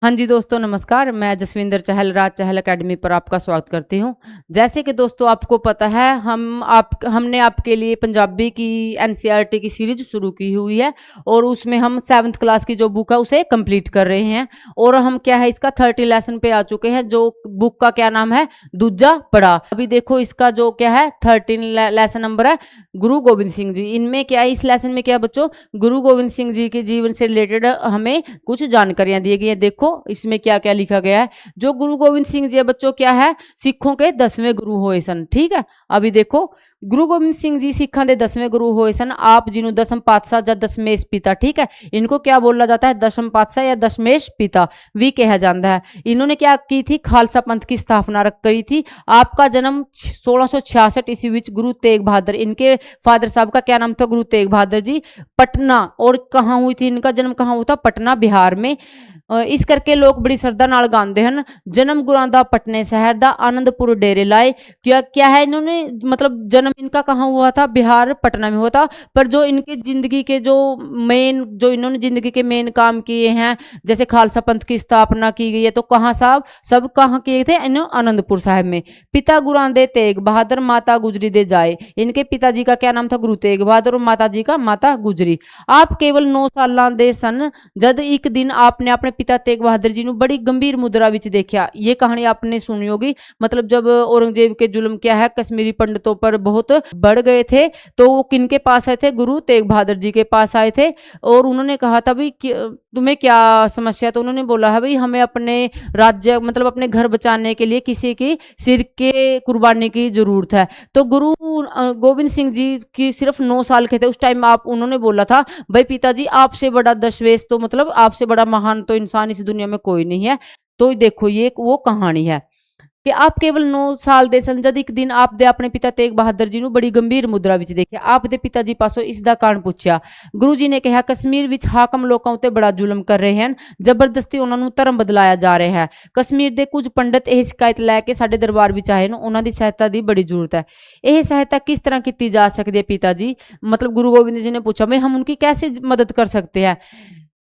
हाँ जी दोस्तों नमस्कार, मैं जसविंदर चहल राज चहल अकेडमी पर आपका स्वागत करती हूँ। जैसे कि दोस्तों आपको पता है हमने आपके लिए पंजाबी की एनसीईआरटी की सीरीज शुरू की हुई है और उसमें हम 7th क्लास की जो बुक है उसे कंप्लीट कर रहे हैं और हम क्या है इसका 30 लेसन पे आ चुके हैं। जो बुक का क्या नाम है, दूजा पड़ा। अभी देखो इसका जो क्या है 13 लेसन नंबर है गुरु गोविंद सिंह जी। इनमें क्या है, इस लेसन में क्या बच्चों, गुरु गोविंद सिंह जी के जीवन से रिलेटेड हमें कुछ जानकारियां दी गई है। देखो इसमें क्या क्या लिखा गया है। जो गुरु गोविंद सिंह जी है बच्चों क्या है, सिखों के 10वें गुरु होए सन। ठीक है, अभी देखो गुरु गोविंद सिंह जी सिखा के 10वें गुरु होए सन। आप जिन्हों दसम पातशाह या दशमेश पिता, ठीक है, इनको क्या बोला जाता है, दसम पातशाह या दशमेश पिता भी कहा जाता है। इन्होंने क्या की थी, खालसा पंथ की स्थापना करी थी। आपका जन्म 1666 ईस्वी में गुरु तेग बहादुर, इनके फादर साहब का क्या नाम था, गुरु तेग बहादुर जी, पटना। और कहाँ हुई थी, इनका जन्म कहाँ हुआ था, पटना बिहार में। इस करके लोग बड़ी श्रद्धा नाल गाते हैं, जन्म गुरां दा पटने शहर दा आनंदपुर डेरे लाए। क्या क्या है, इन्होंने मतलब जन्म इनका कहाँ हुआ था, बिहार पटना में हुआ था। पर जो इनकी जिंदगी के जो मेन, जो इन्होंने जिंदगी के मेन काम किए हैं, जैसे खालसा पंथ की स्थापना की गई है, तो कहाँ साहब सब कहाँ किए थे, इन्होंने आनंदपुर साहब में। पिता गुरां दे तेग बहादुर, माता गुजरी दे जाए। इनके पिताजी का क्या नाम था, गुरु तेग बहादुर, और माता जी का माता गुजरी। आप केवल 9 साल दे सन जद एक दिन आपने अपने पिता तेग बहादुर जी ਨੂੰ बड़ी गंभीर मुद्रा विच देखा। ये कहानी आपने सुनी होगी। मतलब जब औरंगजेब के जुल्म क्या है कश्मीरी पंडितों पर बहुत बढ़ गए थे, तो वो किन के पास आए थे, गुरु तेग बहादुर जी के पास आए थे। और उन्होंने कहा था भाई तुम्हें क्या समस्या, तो उन्होंने बोला है भाई हमें अपने राज्य मतलब अपने घर बचाने के लिए किसी की सिर के कुर्बानी की जरूरत है। तो गुरु गोविंद सिंह जी की सिर्फ 9 साल के थे उस टाइम। आप उन्होंने बोला था भाई पिताजी आपसे बड़ा दशवेश, तो मतलब आपसे बड़ा महान तो इंसान इस दुनिया में कोई नहीं है। तो देखो ये वो कहानी है कि आप केवल 9 साल ਦੇ ਸਨ ਜਦ ਇੱਕ ਦਿਨ ਆਪ ਦੇ ਆਪਣੇ ਪਿਤਾ ਤੇਗ ਬਹਾਦਰ ਜੀ ਨੂੰ ਬੜੀ ਗੰਭੀਰ ਮੁਦਰਾ ਵਿੱਚ ਦੇਖਿਆ। ਆਪ ਦੇ ਪਿਤਾ ਜੀ ਪਾਸੋਂ ਇਸ ਦਾ ਕਾਰਨ ਪੁੱਛਿਆ। ਗੁਰੂ ਜੀ ਨੇ ਕਿਹਾ ਕਸ਼ਮੀਰ ਵਿੱਚ ਹਾਕਮ ਲੋਕਾਂ ਉੱਤੇ ਬੜਾ ਜ਼ੁਲਮ ਕਰ ਰਹੇ ਹਨ, ਜ਼ਬਰਦਸਤੀ ਉਹਨਾਂ ਨੂੰ ਧਰਮ ਬਦਲਾਇਆ ਜਾ ਰਿਹਾ ਹੈ। ਕਸ਼ਮੀਰ ਦੇ ਕੁਝ ਪੰਡਤ ਇਹ ਸ਼ਿਕਾਇਤ ਲੈ ਕੇ ਸਾਡੇ ਦਰਬਾਰ ਵਿੱਚ ਆਏ ਨੇ, ਉਹਨਾਂ ਦੀ ਸਹਾਇਤਾ ਦੀ ਬੜੀ ਜ਼रूरत है। ਇਹ ਸਹਾਇਤਾ किस तरह की जा सकती है पिता जी, मतलब गुरु गोविंद जी ने पूछा मैं हम उनकी कैसे मदद कर सकते हैं।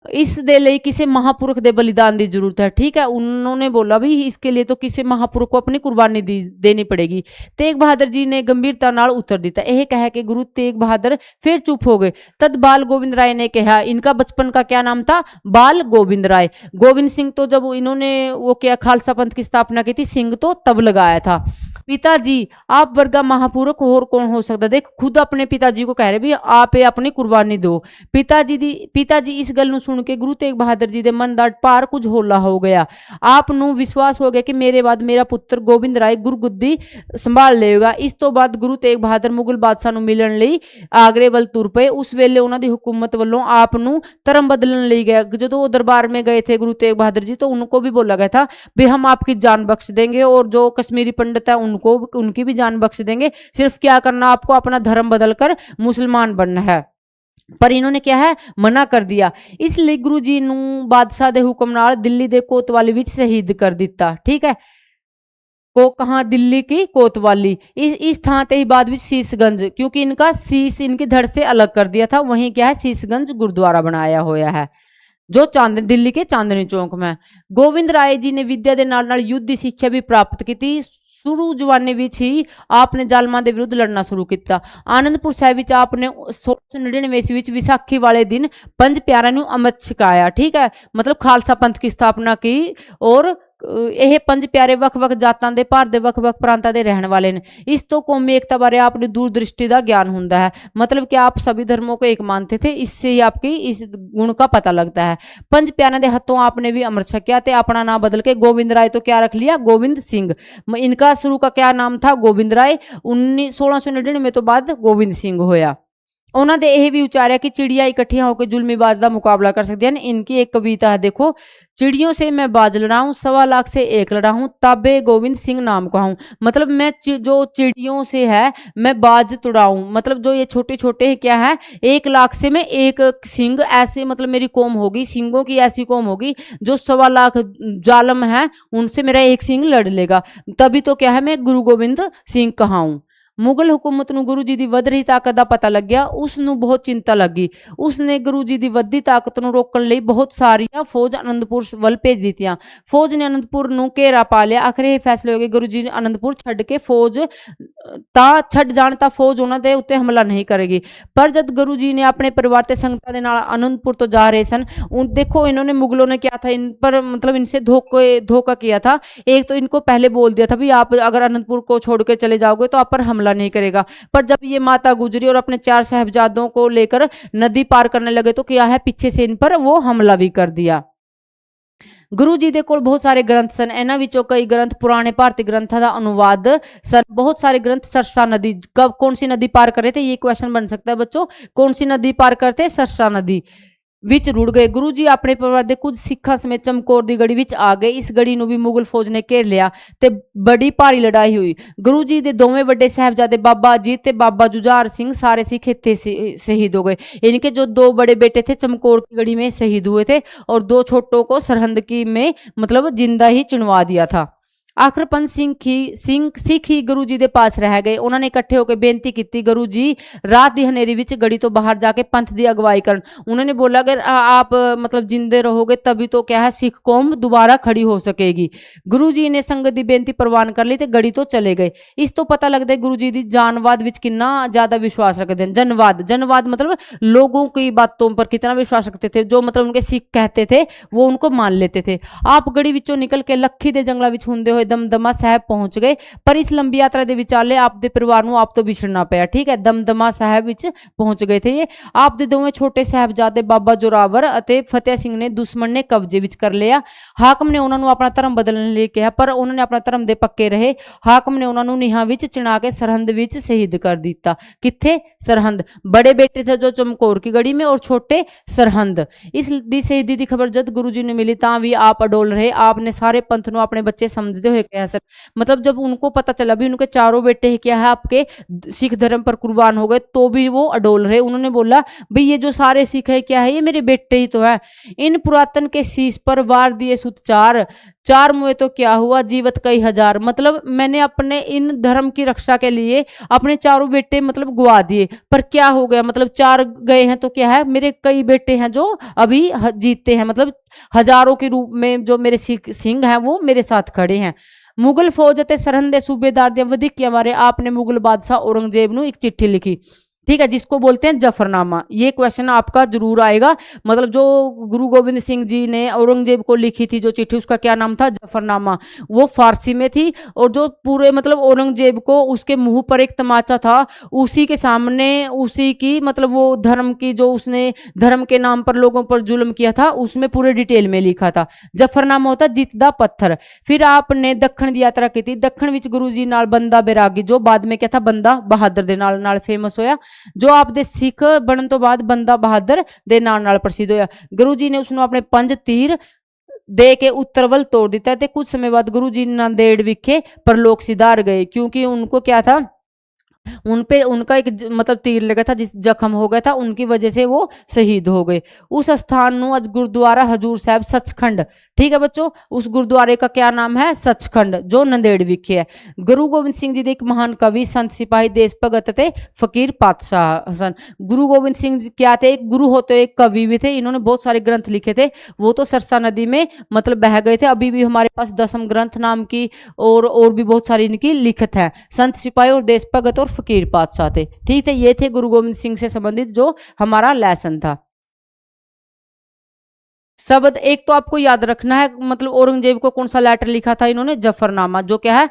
इस दे लिए किसी महापुरुष दे बलिदान की जरूरत है। ठीक है, उन्होंने बोला भी इसके लिए तो किसी महापुरुष को अपनी कुर्बानी देनी पड़ेगी। तेग बहादुर जी ने गंभीरता नाल उत्तर दिता। यह कह के गुरु तेग बहादुर फिर चुप हो गए। तद बाल गोविंद राय ने कहा, इनका बचपन का क्या नाम था, बाल गोविंद राय। गोविंद सिंह तो जब इन्होंने वो क्या खालसा पंथ की स्थापना की थी, सिंह तो तब लगाया था। पिताजी आप वर्गा महापुरुष और कौन हो सकता, देख खुद अपने पिताजी को कह रहे भी आप अपनी कुर्बानी दो। पिताजी इस गल ਨੂੰ सुन के गुरु तेग बहादुर जी के मन का भार कुछ होला हो गया। आप ਨੂੰ विश्वास हो गया कि मेरे बाद मेरा पुत्र गोविंद राय गुरगुद्दी संभाल लेगा। इस तो बाद गुरु तेग बहादुर मुगल बादशाह ਨੂੰ ਮਿਲਣ ਲਈ ਆਗਰੇ ਵੱਲ ਤੁਰ ਪਏ। उस ਵੇਲੇ ਉਹਨਾਂ ਦੀ हुकूमत ਵੱਲੋਂ आप ਨੂੰ ਧਰਮ बदलਣ ਲਈ गया। ਜਦੋਂ वो दरबार में गए थे गुरु तेग बहादुर जी, तो उनको भी बोला गया था भी हम आपकी जान बख्श देंगे और जो कश्मीरी पंडित है उनको उनकी भी जान बख्श देंगे। सिर्फ क्या करना, आपको अपना धर्म बदलकर मुसलमान बनना है। पर इन्होंने क्या है, मना कर दिया। इसलिए गुरु जी ਨੂੰ बादशाह के हुक्म नाल दिल्ली के कोतवाली विच शहीद कर दिता। ठीक है, को कहाँ, दिल्ली की कोतवाली। इस थां ते ही बाद में शीशगंज, क्योंकि इनका शीश इनकी धड़ से अलग कर दिया था, वहीं क्या है शीशगंज गुरुद्वारा बनाया होया है जो दिल्ली के चांदनी चौक में। गोविंद राय जी ने विद्या के नाल नाल युद्ध की शिक्षा भी प्राप्त की थी। शुरू जवानी विच ही आपने जालमां के विरुद्ध लड़ना शुरू किया। आनंदपुर साहिब विच आपने 1699 ईस्वी विच विसाखी वाले दिन 5 प्यारिਆਂ ਨੂੰ अमृत छकाया। ठीक है, मतलब खालसा पंथ की स्थापना की। और यह 5 प्यारे ਵੱਖ-ਵੱਖ जातां दे भारत के ਵੱਖ-ਵੱਖ प्रांतां दे रहने वाले ने। इस तो कौमी एकता बारे आपने दूरदृष्टि का ज्ञान होता है, मतलब कि आप सभी धर्मों को एक मानते थे। इससे ही आपकी इस गुण का पता लगता है। 5 प्यारों के हाथों आपने भी अमृत छकिया ते अपना नाम बदल के गोविंद राय तो क्या रख लिया, गोविंद सिंह। इनका शुरू का क्या नाम था, गोविंद राय। 1699 तो बाद गोविंद सिंह होया। उन्होंने यह भी उच्चारा कि चिड़िया इकट्ठिया होकर जुल्मीबाज का मुकाबला कर सकती हैं। इनकी एक कविता है, देखो, चिड़ियों से मैं बाज लड़ाऊं, 1.25 लाख से एक लड़ा हूं, ताबे गोविंद सिंह नाम कहूं। मतलब मैं जो चिड़ियों से है मैं बाज तुड़ाऊं, मतलब जो ये छोटे छोटे क्या है, 1 लाख से मैं एक सिंह, ऐसे मतलब मेरी कौम होगी, सिंगों की ऐसी कौम होगी जो 1.25 लाख जालम है, उनसे मेरा एक सिंह लड़ लेगा। तभी तो क्या है मैं गुरु गोविंद सिंह कहाऊं। मुगल हुकूमत ਨੂੰ ਗੁਰੂ ਜੀ ਦੀ ਵੱਧ ਰਹੀ ਤਾਕਤ ਦਾ ਪਤਾ ਲੱਗਿਆ। ਉਸ ਨੂੰ ਬਹੁਤ ਚਿੰਤਾ ਲੱਗੀ। ਉਸਨੇ ਗੁਰੂ ਜੀ ਦੀ ਵੱਧਦੀ ਤਾਕਤ ਨੂੰ ਰੋਕਣ ਲਈ ਬਹੁਤ ਸਾਰੀਆਂ ਫੌਜ ਆਨੰਦਪੁਰ ਵੱਲ ਭੇਜ ਦਿੱਤੀਆਂ। ਫੌਜ ਨੇ ਆਨੰਦਪੁਰ ਨੂੰ ਘੇਰਾ ਪਾ ਲਿਆ। ਆਖਿਰ ਇਹ ਫੈਸਲਾ ਹੋ ਗਿਆ ਗੁਰੂ ਜੀ ਆਨੰਦਪੁਰ ਛੱਡ ਕੇ ਫੌਜ ਤਾਂ ਛੱਡ ਜਾਣ ਤਾਂ ਫੌਜ ਉਹਨਾਂ ਦੇ ਉੱਤੇ ਹਮਲਾ ਨਹੀਂ ਕਰੇਗੀ। पर जब गुरु जी ने अपने परिवार से संगता के नाल आनंदपुर तो जा रहे सन, उन देखो इन्होंने मुगलों ने क्या था, इन पर मतलब इनसे धोखा किया था। एक तो इनको पहले बोल दिया था भी आप अगर आनंदपुर को छोड़ के चले जाओगे तो आप पर हमला नहीं करेगा। पर जब ये माता गुजरी और अपने 4 साहबजादों को लेकर नदी पार करने लगे तो क्या है, पीछे से इन पर वो हमला भी कर दिया। गुरु जी दे कोल बहुत सारे ग्रंथ सन, इन्हां विचों कई ग्रंथ पुराने भारतीय ग्रंथों का अनुवाद सन। बहुत सारे ग्रंथ सरसा नदी, कब कौन सी नदी पार करे थे, ये क्वेश्चन बन सकता है बच्चों। कौन सी नदी पार करते, सरसा नदी विच रुड़ गए। गुरु जी अपने परिवार के कुछ सिखा समेत चमकौर की गढ़ी विच आ गए। इस गढ़ी नूं भी मुगल फौज ने घेर लिया ते बड़ी भारी लड़ाई हुई। गुरु जी के दोवें वड्डे साहबजादे बाबा अजीत ते बाबा जुझार सिंह सारे सिख इत्थे शहीद हो गए। इनके जो 2 बड़े बेटे थे चमकौर की गढ़ी में शहीद हुए थे और 2 छोटों को सरहंद की में मतलब जिंदा ही चुनवा दिया था। आखिर पंत सिख ही गुरु जी के पास रह गए। उन्होंने इकट्ठे होकर बेनती की, गुरु जी रात की हनेरी विच गढ़ी तो बाहर जाके पंथ की अगवाई कर। उन्होंने बोला अगर आप मतलब जिंदे रहोगे तभी तो क्या है सिख कौम दोबारा खड़ी हो सकेगी। गुरु जी ने संगत की बेनती प्रवान कर ली तो गढ़ी तो चले गए। इस तो पता लगता है गुरु जी की जानवाद विच कितना ज्यादा विश्वास रखते हैं। जनवाद मतलब लोगों की बातों पर कितना विश्वास रखते थे, जो मतलब उनके सिख कहते थे वो उनको मान लेते थे। आप गढ़ी विचों निकल के लखी के जंगलों विच हुंदे होए दमदमा साहब पहुंच गए। पर इस लंबी यात्रा के विचाले आपके परिवार को आप तो विछड़ना पाया। ठीक है, दमदमा साहब विच पहुंच गए थे ये। आपके दोवें छोटे साहबजादे बाबा जोरावर अते फतेह सिंह ने दुश्मन ने कब्जे विच कर लिया। हाकम ने उन्होंने अपना धर्म बदलने लिए कहा पर उन्होंने अपना धर्म दे पक्के रहे। हाकम ने उन्होंने निहा विच चिना के सरहंद विच शहीद कर दिता। किथे, सरहंद। बड़े बेटे थे जो चमकौर की गढ़ी में और छोटे सरहंद। इस दी शहीदी की खबर जब गुरु जी ने मिली तां भी आप अडोल रहे। आपने सारे पंथ को अपने बच्चे समझते हुए कह सक मतलब जब उनको पता चला भी उनके 4 बेटे क्या है आपके सिख धर्म पर कुर्बान हो गए तो भी वो अडोल रहे। उन्होंने बोला भाई ये जो सारे सिख है क्या है, ये मेरे बेटे ही तो है। इन पुरातन के शीश पर वार दिए सुत 4 मुए तो क्या हुआ, जीवत कई हजार। मतलब मैंने अपने इन धर्म की रक्षा के लिए अपने 4 बेटे मतलब गुआ दिए, पर क्या हो गया, मतलब 4 गए हैं तो क्या है, मेरे कई बेटे हैं जो अभी जीते हैं। मतलब हजारों के रूप में जो मेरे सिंह हैं वो मेरे साथ खड़े हैं। मुगल फौज ते सरहंद दे सूबेदार दी वधिकिया बारे आपने मुगल बादशाह औरंगजेब नूं एक चिट्ठी लिखी। ठीक है, जिसको बोलते हैं जफरनामा। ये क्वेश्चन आपका जरूर आएगा। मतलब जो गुरु गोविंद सिंह जी ने औरंगजेब को लिखी थी जो चिट्ठी, उसका क्या नाम था, जफरनामा। वो फारसी में थी और जो पूरे मतलब औरंगजेब को उसके मुंह पर एक तमाचा था, उसी के सामने उसी की मतलब वो धर्म की जो उसने धर्म के नाम पर लोगों पर जुल्म किया था उसमें पूरे डिटेल में लिखा था। जफरनामा होता जित दा पत्थर। फिर आपने दक्षिण की यात्रा की थी। दक्षिण विच गुरु जी नाल बंदा बैरागी जो बाद में क्या था बंदा बहादुर दे नाल फेमस होया, जो आपके सिख बनने तो बाद बंदा बहादुर दे नाल प्रसिद्ध होया। गुरु जी ने उसनों अपने 5 तीर दे के उत्तर वल तोड़ दिता ते कुछ समय बाद गुरु जी नांदेड़ विखे परलोक सिधार गए, क्योंकि उनको क्या था, उन पे उनका एक मतलब तीर लगा था, जिस जख्म हो गया था उनकी वजह से वो शहीद हो गए। उस स्थान नु आज गुरुद्वारा हजूर साहब सचखंड। ठीक है बच्चों, उस गुरुद्वारे का क्या नाम है, सचखंड, जो नंदेड़ विखे है। गुरु गोविंद सिंह जी एक महान कवि, संत, सिपाही, देश भगत थे, फकीर, पातशाह सन। गुरु गोविंद सिंह जी क्या थे, एक गुरु होते एक कवि भी थे। इन्होंने बहुत सारे ग्रंथ लिखे थे। वो तो सरसा नदी में मतलब बह गए थे। अभी भी हमारे पास 10म ग्रंथ नाम की और भी बहुत सारी इनकी लिखत है। संत, सिपाही और देश भगत और फकीर, पातशाह थे। ठीक है, ये थे गुरु गोविंद सिंह से संबंधित जो हमारा लेसन था। शब्द एक तो आपको याद रखना है, मतलब औरंगजेब को कौन सा लेटर लिखा था इन्होंने, जफरनामा, जो क्या है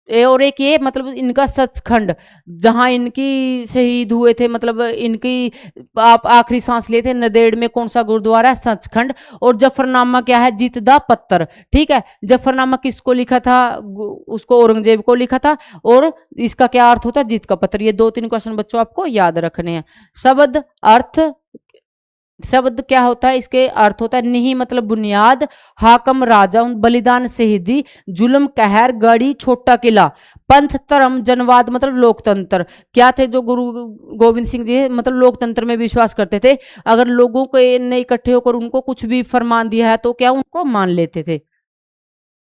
और एक ये मतलब इनका सचखंड जहां इनकी शहीद हुए थे, मतलब इनकी आप आखिरी सांस लिए थे, नदेड़ में कौन सा गुरुद्वारा है, सचखंड। और जफरनामा क्या है, जीत दा पत्थर। ठीक है, जफरनामा किसको लिखा था, उसको औरंगजेब को लिखा था। और इसका क्या अर्थ होता है, जीत का पत्थर। ये 2-3 क्वेश्चन बच्चों आपको याद रखने हैं। शब्द अर्थ, शब्द क्या होता है, इसके अर्थ होता है निही मतलब बुनियाद, हाकम राजा, बलिदान शहीदी, जुल्म कहर, गढ़ी, छोटा किला, पंथ धर्म, जनवाद मतलब लोकतंत्र। क्या थे जो गुरु गोविंद सिंह जी मतलब लोकतंत्र में विश्वास करते थे। अगर लोगों को ने इकट्ठे होकर उनको कुछ भी फरमान दिया है तो क्या उनको मान लेते थे।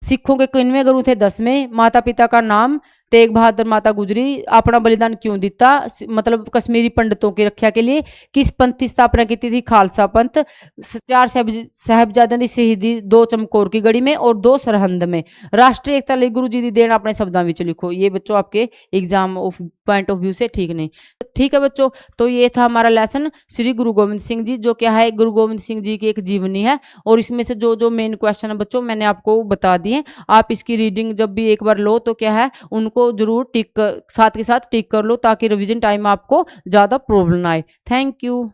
सिखों के 91 गुरु थे, 10वें। माता पिता का नाम तेग बहादुर माता गुजरी अपना बलिदान क्यों दिता, मतलब कश्मीरी पंडितों की रक्षा के लिए। किस पंथ की स्थापना की थी, खालसा पंथ। चार साहिबजादों की शहीदी, 2 चमकौर की गढ़ी में और 2 सरहंद में। राष्ट्रीय एकता ਲਈ गुरु जी की देन अपने शब्दों में लिखो। ये बच्चों आपके exam of point of view से ठीक नहीं। ठीक है बच्चों, तो ये था हमारा लेसन श्री गुरु गोविंद सिंह जी, जो क्या है गुरु गोविंद सिंह जी की एक जीवनी है। और इसमें से जो जो मेन क्वेश्चन है बच्चों मैंने आपको बता दिए। आप इसकी रीडिंग जब भी एक बार लो तो क्या है उनको जरूर टिक साथ के साथ टिक कर लो, ताकि रिवीजन टाइम आपको ज्यादा प्रॉब्लम ना आए। Thank you.